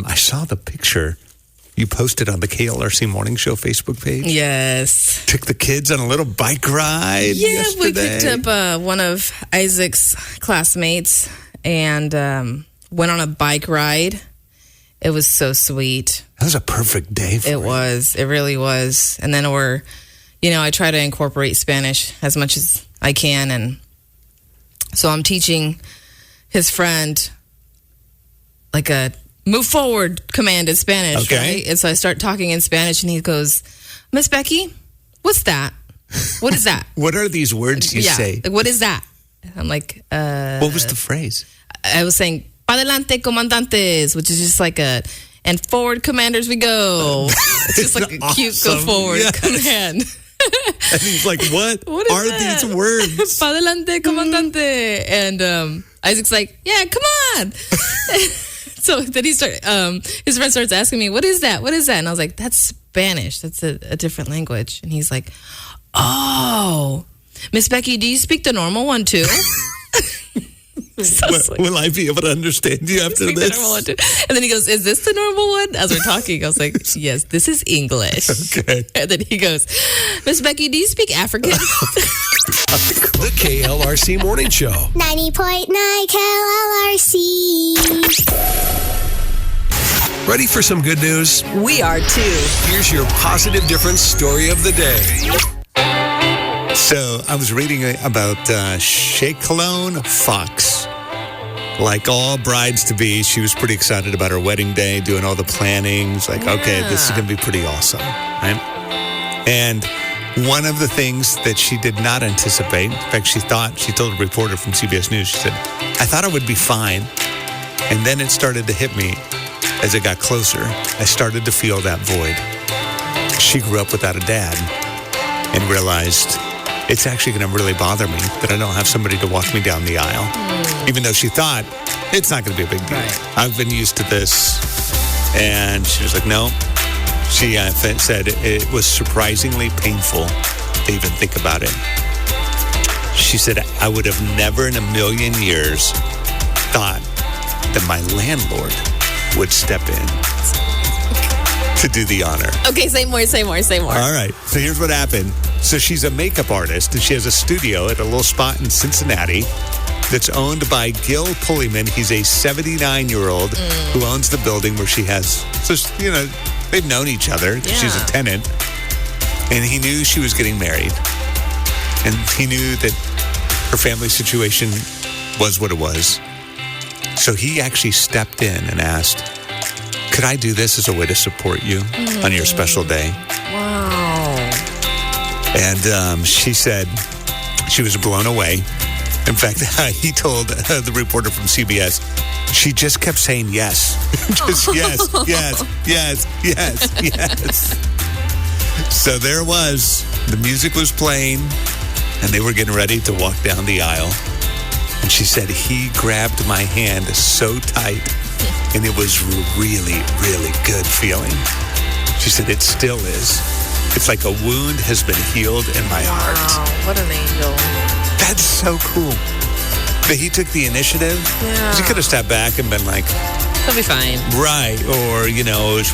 I saw the picture you posted on the KLRC Morning Show Facebook page. Yes. Took the kids on a little bike ride yesterday. We picked up one of Isaac's classmates and went on a bike ride. It was so sweet. That was a perfect day for it. Was. It really was. And then I try to incorporate Spanish as much as I can. And so I'm teaching his friend like a move forward command in Spanish, okay. Right? And so I start talking in Spanish, and he goes, Miss Becky, what's that? What is that? What are these words you say? Like, what is that? I'm like, what was the phrase? I was saying, pa adelante, comandantes, which is just like and forward, commanders, we go. It's just like a cute go forward command. And he's like, what are that? These words? Pa adelante, comandante. And Isaac's like, yeah, come on. So then his friend starts asking me, what is that? What is that? And I was like, that's Spanish. That's a different language. And he's like, oh, Miss Becky, do you speak the normal one too? Will I be able to understand you after this? And then he goes, is this the normal one? As we're talking, I was like, yes, this is English. Okay. And then he goes, Miss Becky, do you speak African? The KLRC Morning Show. 90.9 KLRC. Ready for some good news? We are too. Here's your positive difference story of the day. So I was reading about Chaplain Fox. Like all brides-to-be, she was pretty excited about her wedding day, doing all the planning. It's like, okay, this is going to be pretty awesome, right? And one of the things that she did not anticipate, in fact, she told a reporter from CBS News, she said, I thought it would be fine. And then it started to hit me as it got closer. I started to feel that void. She grew up without a dad and realized it's actually going to really bother me that I don't have somebody to walk me down the aisle. Even though she thought it's not going to be a big deal. Right. I've been used to this. And she was like, no. She said it was surprisingly painful to even think about it. She said, I would have never in a million years thought that my landlord would step in to do the honor. Okay, say more. All right. So here's what happened. So she's a makeup artist, and she has a studio at a little spot in Cincinnati that's owned by Gil Pulleyman. He's a 79-year-old who owns the building where she has, so, they've known each other. Yeah. She's a tenant. And he knew she was getting married. And he knew that her family situation was what it was. So he actually stepped in and asked, could I do this as a way to support you on your special day? Wow. And she said she was blown away. In fact, he told the reporter from CBS, she just kept saying yes. Just yes. So there it was. The music was playing, and they were getting ready to walk down the aisle. And she said, he grabbed my hand so tight, and it was really, really good feeling. She said, it still is. It's like a wound has been healed in my heart. Wow, what an angel. That's so cool. That he took the initiative. Yeah. He could have stepped back and been like, he'll be fine. Right. Or,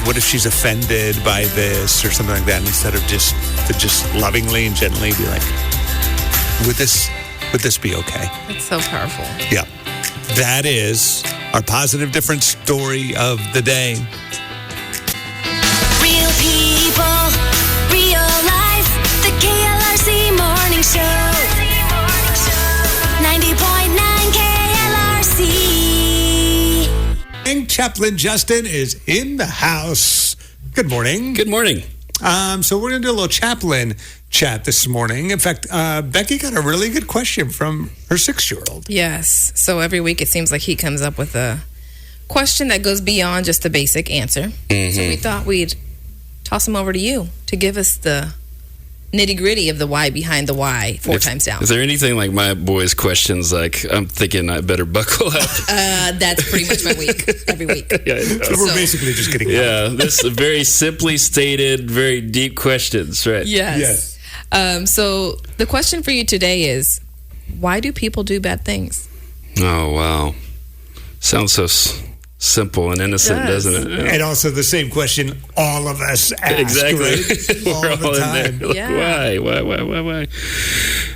what if she's offended by this or something like that, instead of just lovingly and gently be like, would this be okay? It's so powerful. Yeah. That is our positive difference story of the day. Real people, real life, the KLRC Morning Show. 90.9 KLRC. And Chaplain Justin is in the house. Good morning. Good morning. So we're going to do a little chaplain chat this morning. In fact, Becky got a really good question from her 6-year-old. Yes. So every week it seems like he comes up with a question that goes beyond just the basic answer. Mm-hmm. So we thought we'd toss him over to you to give us the nitty-gritty of the why behind the why times down. Is there anything like my boys' questions, like I'm thinking I better buckle up? That's pretty much my week, every week. Yeah, so we're basically just getting this is very simply stated, very deep questions, right? Yes. So the question for you today is, why do people do bad things? Oh, wow. Sounds simple and innocent, does. doesn't it? Yeah. And also the same question all of us ask, Exactly. right? We're all the all in time. there. Like, Yeah. Why?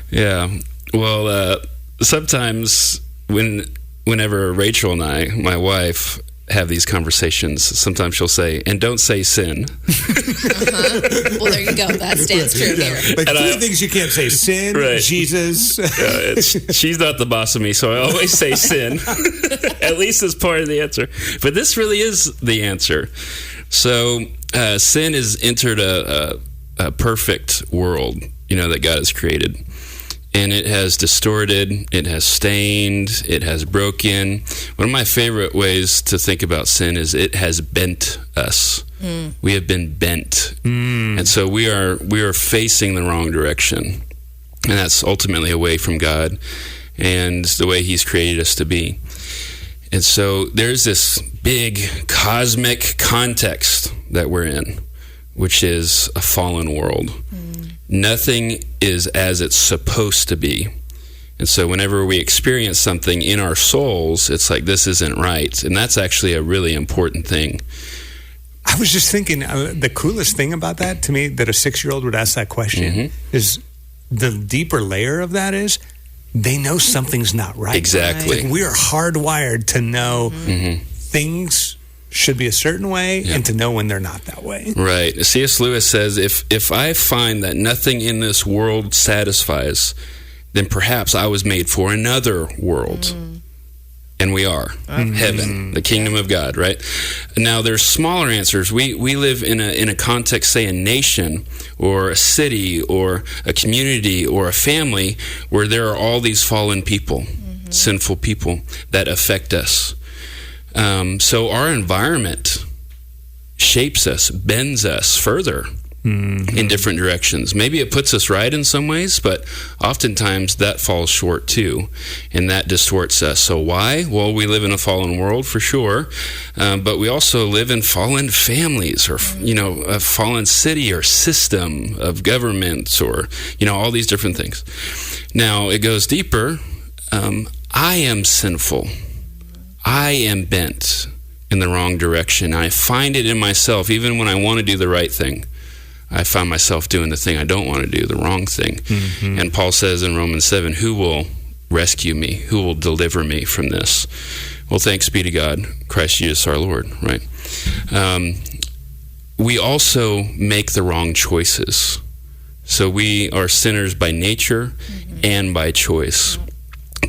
Yeah. Well, sometimes whenever Rachel and I, my wife, have these conversations, sometimes she'll say, and don't say sin. Well, there you go. That stands true here. Like And three things you can't say: sin, Right. Jesus. She's not the boss of me, so I always say sin, at least as part of the answer. But this really is the answer. So sin has entered a perfect world, that God has created. And it has distorted, it has stained, it has broken. One of my favorite ways to think about sin is it has bent us. We have been bent. And so we are facing the wrong direction. And that's ultimately away from God and the way He's created us to be. And so there's this big cosmic context that we're in, which is a fallen world. Nothing is as it's supposed to be. And so whenever we experience something in our souls, it's like, this isn't right. And that's actually a really important thing. I was just thinking, the coolest thing about that to me, that a 6-year-old would ask that question, is the deeper layer of that is they know something's not right. Exactly. Like we are hardwired to know things should be a certain way and to know when they're not that way. Right. C.S. Lewis says, if I find that nothing in this world satisfies, then perhaps I was made for another world. And we are. Heaven, the kingdom of God, right? Now, there's smaller answers. We live in a context, say a nation or a city or a community or a family where there are all these fallen people, sinful people that affect us. So our environment shapes us, bends us further in different directions. Maybe it puts us right in some ways, but oftentimes that falls short too, and that distorts us. So why? Well, we live in a fallen world for sure, but we also live in fallen families, or a fallen city or system of governments, or all these different things. Now it goes deeper. I am sinful. I am bent in the wrong direction. I find it in myself, even when I want to do the right thing. I find myself doing the thing I don't want to do, the wrong thing. And Paul says in Romans 7, who will rescue me? Who will deliver me from this? Well, thanks be to God, Christ Jesus our Lord, right? We also make the wrong choices. So we are sinners by nature and by choice.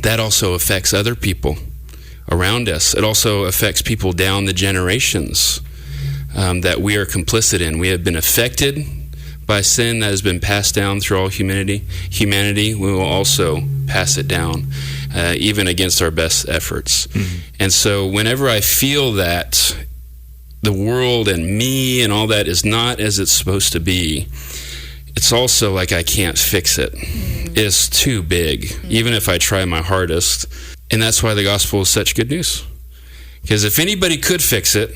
That also affects other people around us. It also affects people down the generations that we are complicit in. We have been affected by sin that has been passed down through all humanity. We will also pass it down, even against our best efforts. And so whenever I feel that the world and me and all that is not as it's supposed to be, it's also like I can't fix it. It's too big, even if I try my hardest. And that's why the gospel is such good news. Because if anybody could fix it,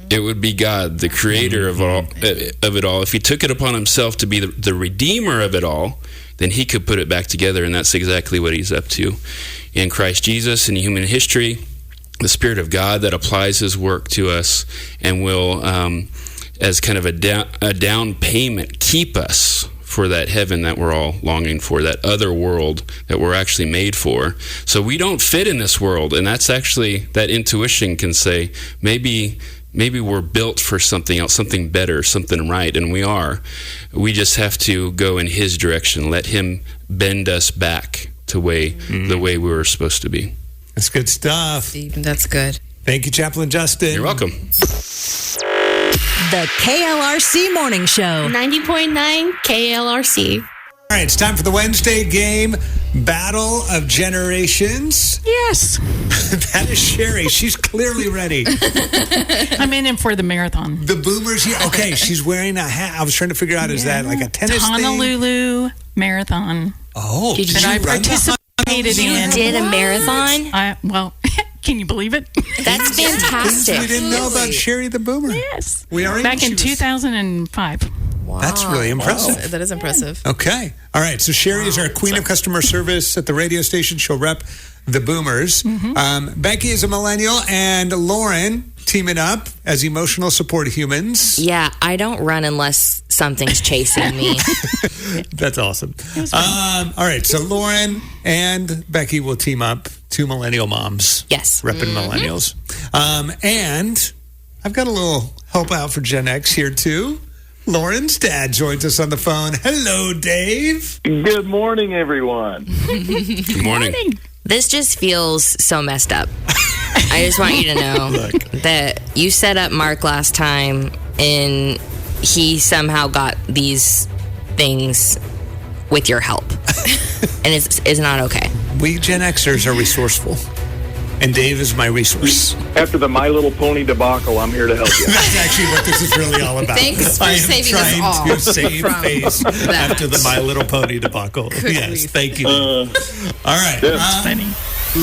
it would be God, the creator of it all. If He took it upon Himself to be the redeemer of it all, then He could put it back together, and that's exactly what He's up to. In Christ Jesus, in human history, the Spirit of God that applies His work to us and will, as kind of a down payment, keep us for that heaven that we're all longing for, that other world that we're actually made for. So we don't fit in this world, and that's actually, that intuition can say, maybe we're built for something else, something better, something right, and we are. We just have to go in His direction, let Him bend us back to the way we were supposed to be. That's good stuff. That's good. Thank you, Chaplain Justin. You're welcome. The KLRC Morning Show. 90.9 KLRC. All right, it's time for the Wednesday game, Battle of Generations. Yes. That is Sherry. She's clearly ready. I'm in for the marathon. The boomers here. Okay, she's wearing a hat. I was trying to figure out, is that like a tennis thing? Honolulu Marathon. Oh, Did That you I run the participated in. did a marathon? Well, can you believe it? That's We fantastic. didn't know about Sherry the Boomer. Yes. We already Back knew in she was- 2005. That's really impressive. That is impressive. Okay. All right. So Sherry is our queen of customer service at the radio station. She'll rep the boomers. Becky is a millennial, and Lauren teaming up as emotional support humans. Yeah, I don't run unless something's chasing me. That's awesome. All right, so Lauren and Becky will team up, two millennial moms. Yes. Repping millennials. And I've got a little help out for Gen X here, too. Lauren's dad joins us on the phone. Hello, Dave. Good morning, everyone. Good morning. This just feels so messed up. I just want you to know that you set up Mark last time and he somehow got these things with your help. And it's not okay. We Gen Xers are resourceful. And Dave is my resource. After the My Little Pony debacle, I'm here to help you. That's actually what this is really all about. Thanks for saving us all. I am trying to save from face that. after the My Little Pony debacle. Yes, thank you. All right. Funny.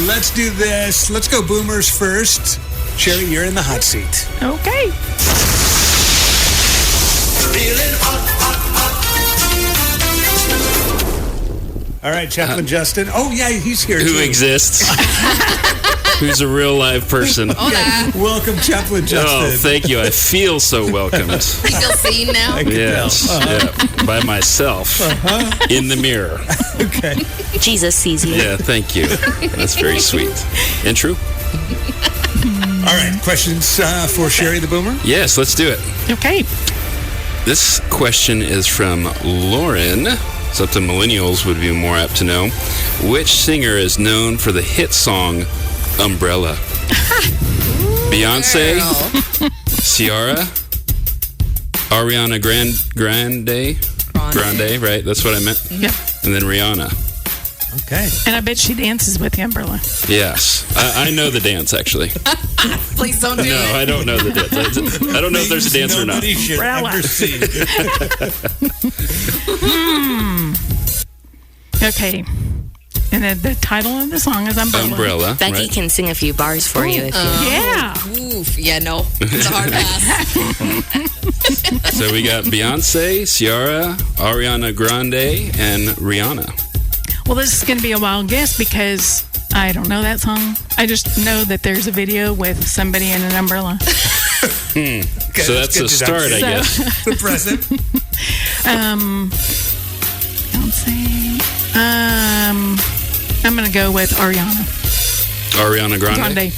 Let's do this. Let's go boomers first. Sherry, you're in the hot seat. Okay. All right, Chaplain Justin. Oh, yeah, he's here, Who too. exists? Who's a real live person? Welcome, Chaplain Justin. Oh, thank you. I feel so welcomed. You feel seen now? I can Yes, tell. yeah, by myself in the mirror. Okay. Jesus sees you. Yeah, thank you. That's very sweet and true. All right, questions for Sherry the Boomer? Yes, let's do it. Okay. This question is from Lauren. Something millennials would be more apt to know. Which singer is known for the hit song Umbrella? Beyonce, Ciara, Ariana Grande, right? That's what I meant. Yep. And then Rihanna. Okay. And I bet she dances with the umbrella. Yes. I know the dance, actually. Please don't do No, it. I don't know the dance. I don't know if there's a dance or not. Nobody should ever see. Okay. And then the title of the song is Umbrella. Umbrella. Becky Right. can sing a few bars for you if you Yeah. Oof. Yeah, no. It's a hard pass. So we got Beyonce, Ciara, Ariana Grande, and Rihanna. Well, this is going to be a wild guess because I don't know that song. I just know that there's a video with somebody in an umbrella. Okay, So that's a good start, I deduction. guess. The present. Beyonce. I'm going to go with Ariana Ariana Grande. Grande.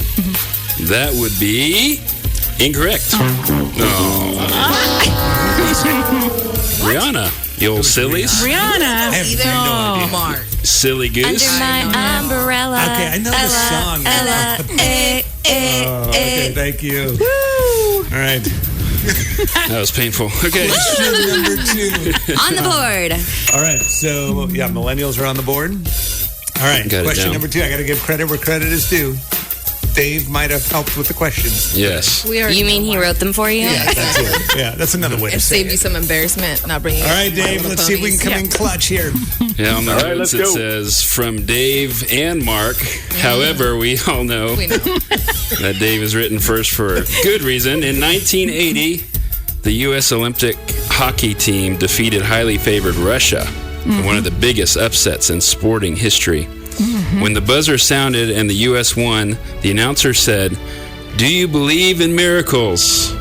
That would be incorrect. Rihanna. You old sillies. I Rihanna. have no idea. Mark. Silly goose. Under my umbrella. Okay, I know the song. Okay, thank you. All right. That was painful. Okay. Question number 2. On the board. All right, so yeah, millennials are on the board. All right, Got it question down. number 2. I got to give credit where credit is due. Dave might have helped with the questions. Yes. We already You mean know he Mark. wrote them for you? Yeah, that's it. Yeah, that's another way to It say saved you it. some embarrassment not bringing. All right, Dave, let's see if we can come in clutch here. Yeah, on the right, notes let's it go. says from Dave and Mark. However, we all know We know. that Dave is written first for a good reason. In 1980, the U.S. Olympic hockey team defeated highly favored Russia in one of the biggest upsets in sporting history. When the buzzer sounded and the U.S. won, the announcer said, "Do you believe in miracles?"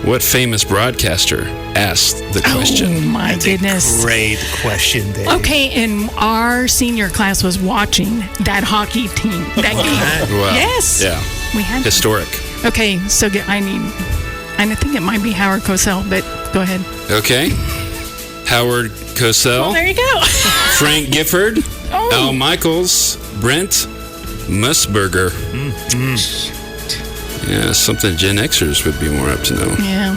What famous broadcaster asked the Oh, question? my goodness. Great question, Dave. Okay, and our senior class was watching that hockey team. That game. Wow. Yes. Yeah. We had. Historic. Okay, so I think it might be Howard Cosell, but go ahead. Okay. Howard Cosell, There you go. Frank Gifford, Oh. Al Michaels, Brent Musburger. Yeah, something Gen Xers would be more up to know. Yeah,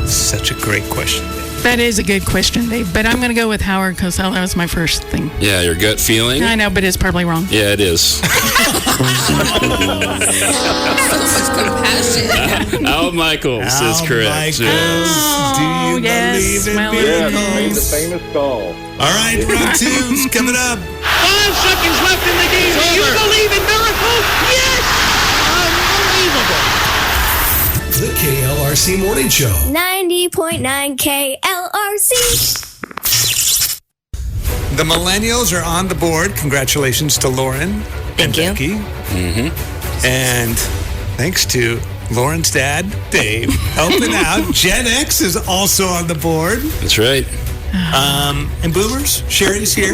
Such a great question, Dave. that is a good question, Dave. But I'm going to go with Howard Cosell. That was my first thing. Yeah, your gut feeling? I know, but it's probably wrong. Yeah, it is. So much compassion. Al Michaels is Al correct. Michaels. Yes. Do you yes, believe in well, Yeah, made the miracles? famous call. All right, round 2's coming up. 5 seconds left in the game. Do you believe in miracles? Yes! Unbelievable. The KLRC Morning Show. 90.9 KLRC. The Millennials are on the board. Congratulations to Lauren and Becky. Mm-hmm. And thanks to Lauren's dad, Dave, helping out. Gen X is also on the board. That's right. And Boomers, Sherry's here.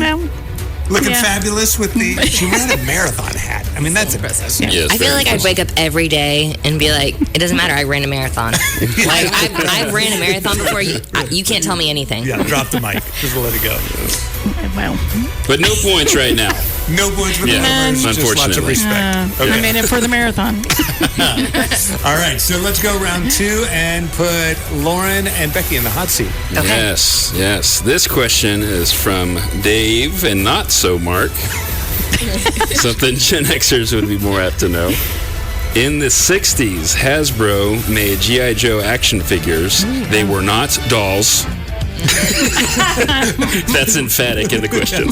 Looking fabulous with she ran a marathon hat. I mean, that's impressive. Yes, I feel like I'd wake up every day and be like, it doesn't matter, I ran a marathon. Like, I've ran a marathon before. You can't tell me anything. Yeah, drop the mic. Just let it go. Well, but no points right now. No points for the Boomers. Just lots of respect. I'm in it for the marathon. All right, so let's go round 2 and put Lauren and Becky in the hot seat. Okay. Yes. This question is from Dave and not so Mark. Something Gen Xers would be more apt to know. In the 60s, Hasbro made G.I. Joe action figures. They were not dolls. That's emphatic in the question.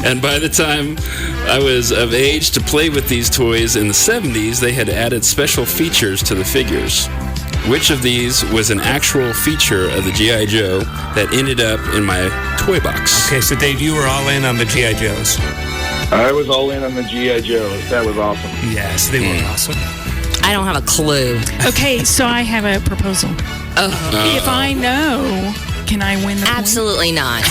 And by the time I was of age to play with these toys in the 70s, they had added special features to the figures. Which of these was an actual feature of the G.I. Joe that ended up in my toy box? Okay, so Dave, you were all in on the G.I. Joes. I was all in on the G.I. Joes. That was awesome. Yes, they were awesome. I don't have a clue. Okay, so I have a proposal. If I know, can I win the point? Absolutely not.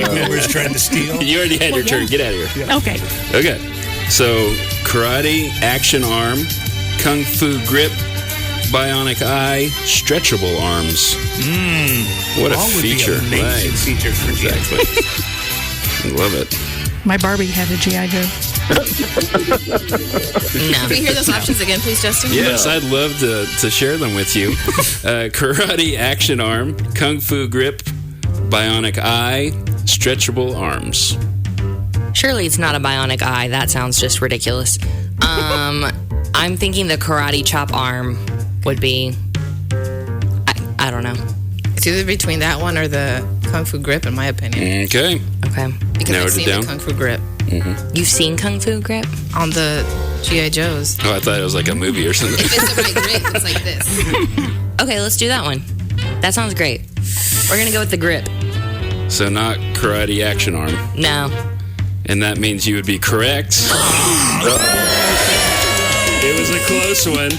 Boomers trying to steal. You already had your turn. Get out of here. Okay. Okay. So, karate, action arm, kung fu grip, bionic eye, stretchable arms. What a All would be feature. amazing features for G.I. Exactly. Love it. My Barbie had a G.I. Joe. Can we hear those options again, please, Justin? Yes, I'd love to share them with you. Karate action arm, kung fu grip, bionic eye, stretchable arms. Surely it's not a bionic eye. That sounds just ridiculous. I'm thinking the karate chop arm would be. I don't know. It's either between that one or the Kung Fu Grip, in my opinion. Okay. Okay. Because Narrowed I've seen it down. the Kung Fu Grip You've seen Kung Fu Grip? on the G.I. Joes. Oh, I thought it was like a movie or something. If it's the right grip, it's like this. Okay, let's do that one. That sounds great. We're going to go with the grip. So not karate action arm. No. And that means you would be correct. It was a close one.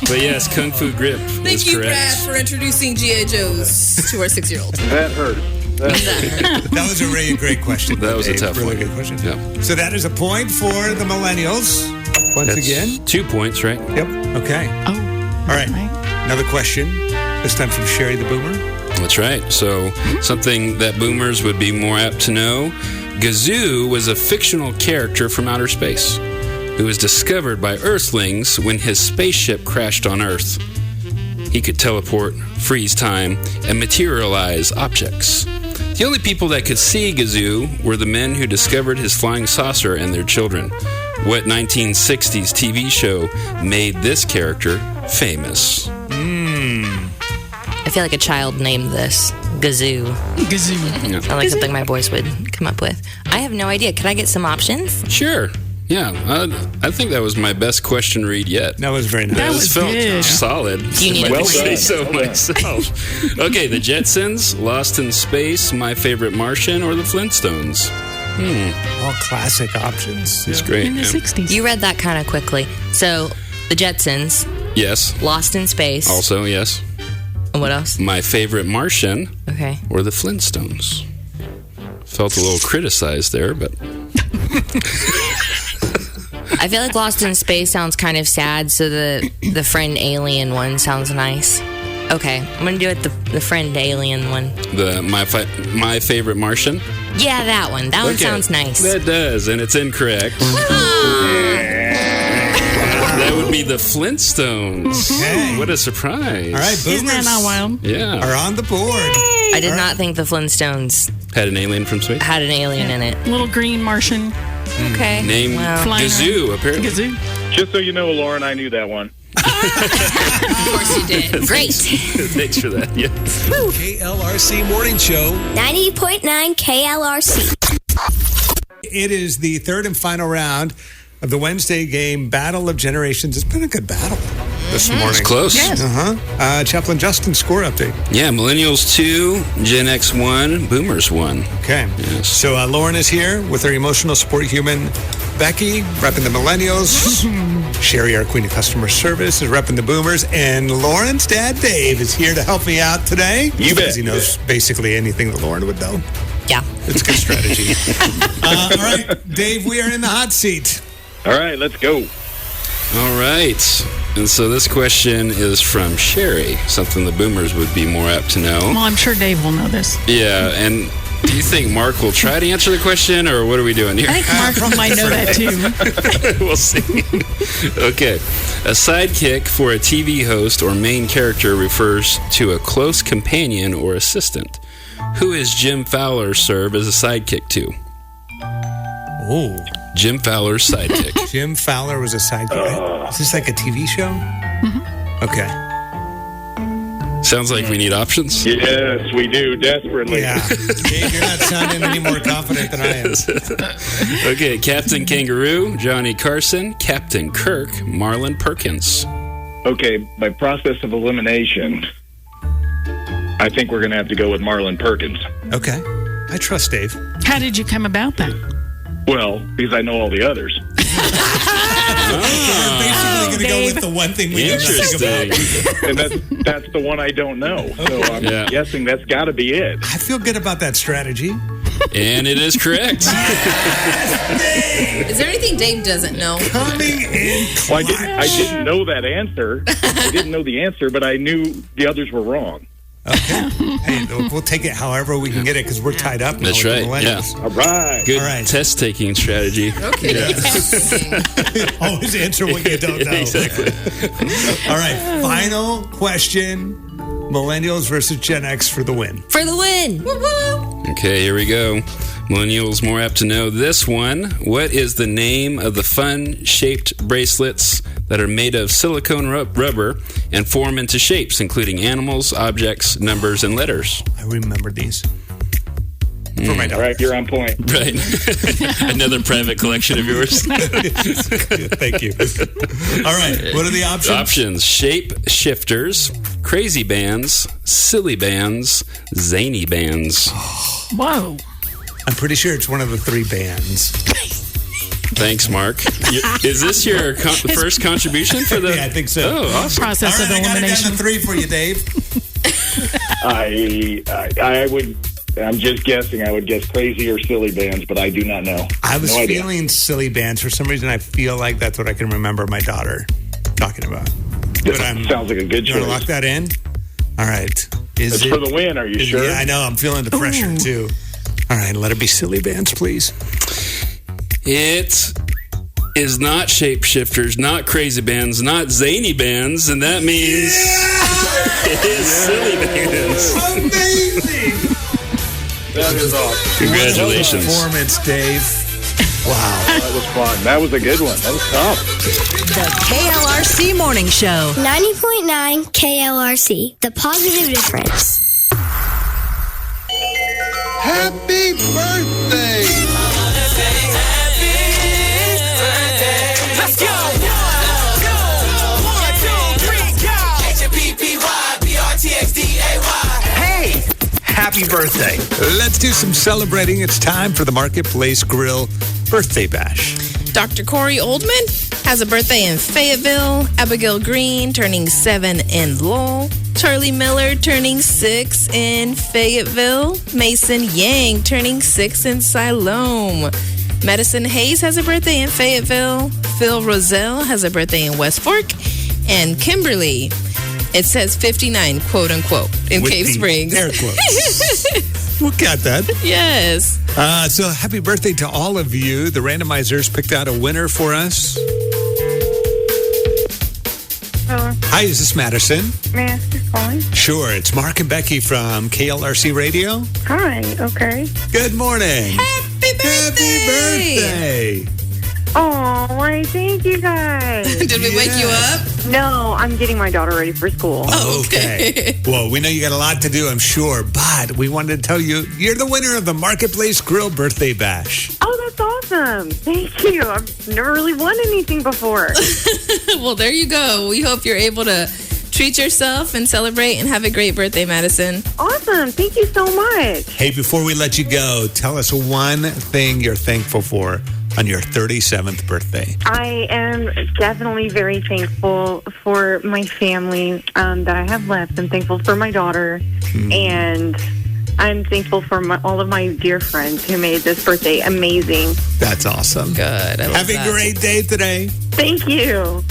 But yes, Kung Fu Grip is correct. for introducing G.I. Joes to our 6-year-old. That hurt. That was a really great question. That was a Dave. tough really one. good question. Yeah. So that is a point for the Millennials. Once That's again. 2 points, right? Yep. Okay. Oh. All right. Another question. This time from Sherry the Boomer. That's right. So something that boomers would be more apt to know. Gazoo was a fictional character from outer space who was discovered by Earthlings when his spaceship crashed on Earth. He could teleport, freeze time, and materialize objects. The only people that could see Gazoo were the men who discovered his flying saucer and their children. What 1960s TV show made this character famous? I feel like a child named this Gazoo. Gazoo. Sounds like something my boys would come up with. I have no idea. Could I get some options? Sure. Yeah, I think that was my best question read yet. That was very nice. That was felt good. solid. You need if I a do point. say so Well done. myself. Okay, the Jetsons, Lost in Space, My Favorite Martian, or the Flintstones? All classic options. It's great. In the yeah. 60s. You read that kind of quickly. So, the Jetsons, Yes. Lost in Space. Also, yes. And what else? My Favorite Martian, Okay. or the Flintstones. Felt a little criticized there, but I feel like Lost in Space sounds kind of sad, so the friend alien one sounds nice. Okay, I'm gonna do it the friend alien one. the My Favorite Martian. Yeah, that one. That one Okay, sounds nice. That does, and it's incorrect. That would be the Flintstones. Okay. What a surprise. All right, Isn't that Boomers not wild? Yeah. are on the board. I did not think the Flintstones Had an alien from space? had an alien in it. Little green Martian. Okay. Name Well, Flying Gazoo, apparently. Gazoo. Just so you know, Lauren, I knew that one. Of course you did. great. Thanks for that. Yeah. KLRC Morning Show. 90.9 KLRC. It is the third and final round of the Wednesday game, Battle of Generations. It's been a good battle. this morning. It's close. Yes. Chaplain Justin, score update. Yeah, Millennials 2, Gen X 1, Boomers 1. Okay. Yes. So Lauren is here with her emotional support human, Becky, repping the Millennials. Sherry, our queen of customer service, is repping the Boomers. And Lauren's dad, Dave, is here to help me out today. You bet. Because he knows basically anything that Lauren would know. Yeah. It's a good strategy. All right, Dave, we are in the hot seat. All right, let's go. All right. And so this question is from Sherry, something the Boomers would be more apt to know. Well, I'm sure Dave will know this. Yeah, and do you think Mark will try to answer the question, or what are we doing here? I think Mark might know that too. We'll see. Okay. A sidekick for a TV host or main character refers to a close companion or assistant. Who is Jim Fowler serve as a sidekick to? Oh. Jim Fowler's sidekick. Jim Fowler was a sidekick. Is this like a TV show? Mm-hmm. Okay. Sounds like we need options. Yes, we do, desperately. Yeah. Dave, you're not sounding any more confident than I am. Okay, Captain Kangaroo, Johnny Carson, Captain Kirk, Marlon Perkins. Okay, by process of elimination, I think we're going to have to go with Marlon Perkins. Okay. I trust Dave. How did you come about that? Well, because I know all the others. We're basically going to go with the one thing we know nothing about. And that's the one I don't know. So I'm guessing that's got to be it. I feel good about that strategy. And it is correct. Is there anything Dave doesn't know? Coming in clutch. Well, I didn't know that answer. I didn't know the answer, but I knew the others were wrong. Okay. Hey, we'll take it however we can get it because we're tied up now. That's with the right, yeah. Millennials. All right. Good All right. test-taking strategy. Okay. Always answer what you don't know. Exactly. All right. Final question. Millennials versus Gen X for the win. For the win. Okay, here we go. Millennials more apt to know this one. What is the name of the fun-shaped bracelets that are made of silicone rubber and form into shapes, including animals, objects, numbers, and letters? I remember these. For my All daughter. right, you're on point. Right. Another private collection of yours. Thank you. All right. What are the options? Options: shape shifters, crazy bands, silly bands, zany bands. Whoa. I'm pretty sure it's one of the three bands. Thanks, Mark. Is this your first contribution for the? Yeah, I think so. Oh, awesome. Process All of right, I got it down elimination. to 3 for you, Dave. I would. I'm just guessing. I would guess crazy or silly bands, but I do not know. I was No idea. feeling silly bands. For some reason, I feel like that's what I can remember my daughter talking about. This sounds like a good You want to choice. lock that in? All right. It's for the win. Are you sure? Yeah, I know. I'm feeling the pressure, too. All right. Let it be silly bands, please. It is not shapeshifters, not crazy bands, not zany bands, and that means it is silly bands. Amazing. That is awesome. Congratulations. Performance, Dave. Wow. That was fun. That was a good one. That was tough. The KLRC Morning Show. 90.9 KLRC. The positive difference. Happy birthday. Let's go. 1, 2, 3, go. HPPYBRTXDAY. Hey, happy birthday. Let's do some celebrating. It's time for the Marketplace Grill Birthday Bash. Dr. Corey Oldman has a birthday in Fayetteville. Abigail Green turning 7 in Lowell. Charlie Miller turning 6 in Fayetteville. Mason Yang turning 6 in Siloam. Madison Hayes has a birthday in Fayetteville. Phil Roselle has a birthday in West Fork. And Kimberly, it says 59, quote unquote, in With Cave the Springs. air quotes. We got that. Yes. So happy birthday to all of you. The randomizers picked out a winner for us. Hi, is this Madison? May I ask who's calling? Sure, it's Mark and Becky from KLRC Radio. Hi, okay. Good morning. Happy birthday. Happy birthday. Oh, why, thank you guys. Did we wake you up? No, I'm getting my daughter ready for school. Okay. Well, we know you got a lot to do, I'm sure, but we wanted to tell you you're the winner of the Marketplace Grill Birthday Bash. Oh, that's awesome. Thank you. I've never really won anything before. Well, there you go. We hope you're able to treat yourself and celebrate and have a great birthday, Madison. Awesome. Thank you so much. Hey, before we let you go, tell us one thing you're thankful for on your 37th birthday. I am definitely very thankful for my family that I have left. I'm thankful for my daughter, and I'm thankful for all of my dear friends who made this birthday amazing. That's awesome. Good. Have a great day today. Thank you.